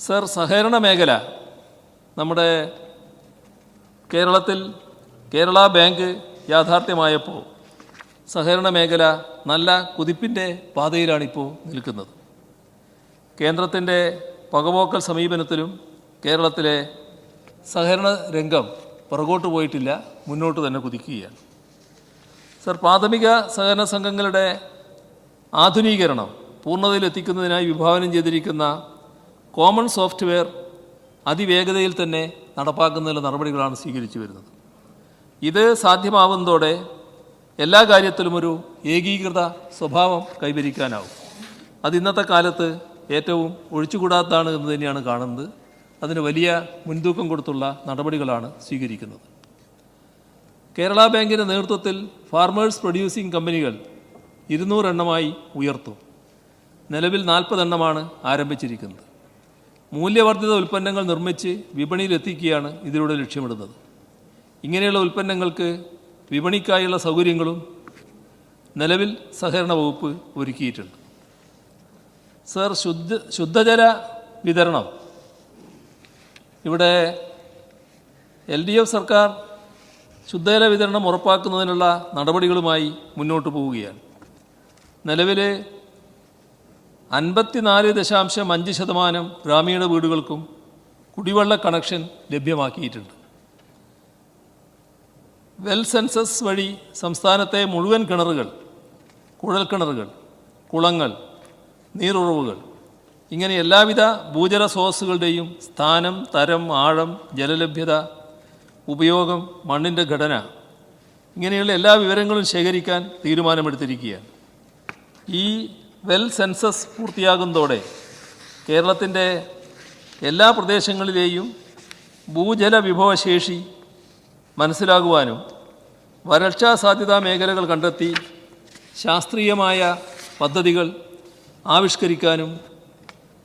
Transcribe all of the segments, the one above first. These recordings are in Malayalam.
സർ, സഹകരണ മേഖല നമ്മുടെ കേരളത്തിൽ കേരള ബാങ്ക് യാഥാർത്ഥ്യമായപ്പോൾ സഹകരണ മേഖല നല്ല കുതിപ്പിൻ്റെ പാതയിലാണിപ്പോൾ നിൽക്കുന്നത്. കേന്ദ്രത്തിൻ്റെ പകപോക്കൽ സമീപനത്തിലും കേരളത്തിലെ സഹകരണ രംഗം പുറകോട്ട് പോയിട്ടില്ല, മുന്നോട്ട് തന്നെ കുതിക്കുകയാണ്. സർ, പ്രാഥമിക സഹകരണ സംഘങ്ങളുടെ ആധുനീകരണം പൂർണ്ണതയിലെത്തിക്കുന്നതിനായി വിഭാവനം ചെയ്തിരിക്കുന്ന കോമൺ സോഫ്റ്റ്വെയർ അതിവേഗതയിൽ തന്നെ നടപ്പാക്കുന്നതിനുള്ള നടപടികളാണ് സ്വീകരിച്ചു വരുന്നത്. ഇത് സാധ്യമാവുന്നതോടെ എല്ലാ കാര്യത്തിലും ഒരു ഏകീകൃത സ്വഭാവം കൈവരിക്കാനാവും. അത് ഇന്നത്തെ കാലത്ത് ഏറ്റവും ഒഴിച്ചുകൂടാത്തതാണ് എന്ന് തന്നെയാണ് കാണുന്നത്. അതിന് വലിയ മുൻതൂക്കം കൊടുത്തുള്ള നടപടികളാണ് സ്വീകരിക്കുന്നത്. കേരള ബാങ്കിൻ്റെ നേതൃത്വത്തിൽ ഫാർമേഴ്സ് പ്രൊഡ്യൂസിംഗ് കമ്പനികൾ 200 എണ്ണമായി ഉയർത്തും. നിലവിൽ 40 എണ്ണമാണ് ആരംഭിച്ചിരിക്കുന്നത്. മൂല്യവർദ്ധിത ഉൽപ്പന്നങ്ങൾ നിർമ്മിച്ച് വിപണിയിലെത്തിക്കുകയാണ് ഇതിലൂടെ ലക്ഷ്യമിടുന്നത്. ഇങ്ങനെയുള്ള ഉൽപ്പന്നങ്ങൾക്ക് വിപണിക്കായുള്ള സൗകര്യങ്ങളും നിലവിൽ സഹകരണ വകുപ്പ് ഒരുക്കിയിട്ടുണ്ട്. സർ, ശുദ്ധജല വിതരണം ഇവിടെ LDF സർക്കാർ ശുദ്ധജല വിതരണം ഉറപ്പാക്കുന്നതിനുള്ള നടപടികളുമായി മുന്നോട്ട് പോവുകയാണ്. നിലവിൽ 54.5% ഗ്രാമീണ വീടുകൾക്കും കുടിവെള്ള കണക്ഷൻ ലഭ്യമാക്കിയിട്ടുണ്ട്. വെൽ സെൻസസ് വഴി സംസ്ഥാനത്തെ മുഴുവൻ കിണറുകൾ, കുഴൽക്കിണറുകൾ, കുളങ്ങൾ, നീരുറവുകൾ ഇങ്ങനെ എല്ലാവിധ ഭൂജല സ്രോതസ്സുകളുടെയും സ്ഥാനം, തരം, ആഴം, ജലലഭ്യത, ഉപയോഗം, മണ്ണിൻ്റെ ഘടന ഇങ്ങനെയുള്ള എല്ലാ വിവരങ്ങളും ശേഖരിക്കാൻ തീരുമാനമെടുത്തിരിക്കുകയാണ്. ഈ വെൽ സെൻസസ് പൂർത്തിയാകുന്നതോടെ കേരളത്തിൻ്റെ എല്ലാ പ്രദേശങ്ങളിലെയും ഭൂജല വിഭവശേഷി മനസ്സിലാകുവാനും വരൾച്ചാ സാധ്യതാ മേഖലകൾ കണ്ടെത്തി ശാസ്ത്രീയമായ പദ്ധതികൾ ആവിഷ്കരിക്കാനും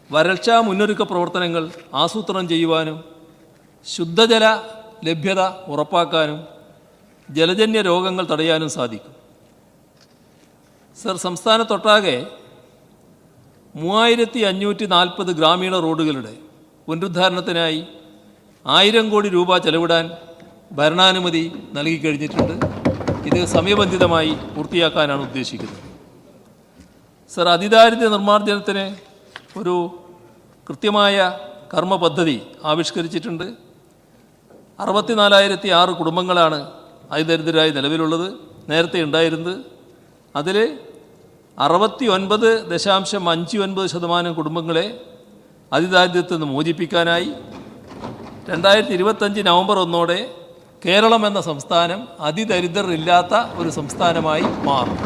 വരൾച്ചാ മുന്നൊരുക്ക പ്രവർത്തനങ്ങൾ ആസൂത്രണം ചെയ്യുവാനും ശുദ്ധജല ലഭ്യത ഉറപ്പാക്കാനും ജലജന്യ രോഗങ്ങൾ തടയാനും സാധിക്കും. സർ, സംസ്ഥാനത്തൊട്ടാകെ 3540 ഗ്രാമീണ റോഡുകളുടെ പുനരുദ്ധാരണത്തിനായി 1000 കോടി രൂപ ചെലവിടാൻ ഭരണാനുമതി നൽകിക്കഴിഞ്ഞിട്ടുണ്ട്. ഇത് സമയബന്ധിതമായി പൂർത്തിയാക്കാനാണ് ഉദ്ദേശിക്കുന്നത്. സർ, അതിദാരിദ്ര്യ നിർമ്മാർജ്ജനത്തിന് ഒരു കൃത്യമായ കർമ്മ പദ്ധതി ആവിഷ്കരിച്ചിട്ടുണ്ട്. 64,006 കുടുംബങ്ങളാണ് അതിദരിദ്രരായി നിലവിലുള്ളത്, നേരത്തെ ഉണ്ടായിരുന്നത്. അതിൽ 69.59% കുടുംബങ്ങളെ അതിദാരിദ്ര്യത്തിൽ നിന്ന് മോചിപ്പിക്കാനായി 2025 നവംബർ 1 കേരളം എന്ന സംസ്ഥാനം അതിദരിദ്രരില്ലാത്ത ഒരു സംസ്ഥാനമായി മാറും.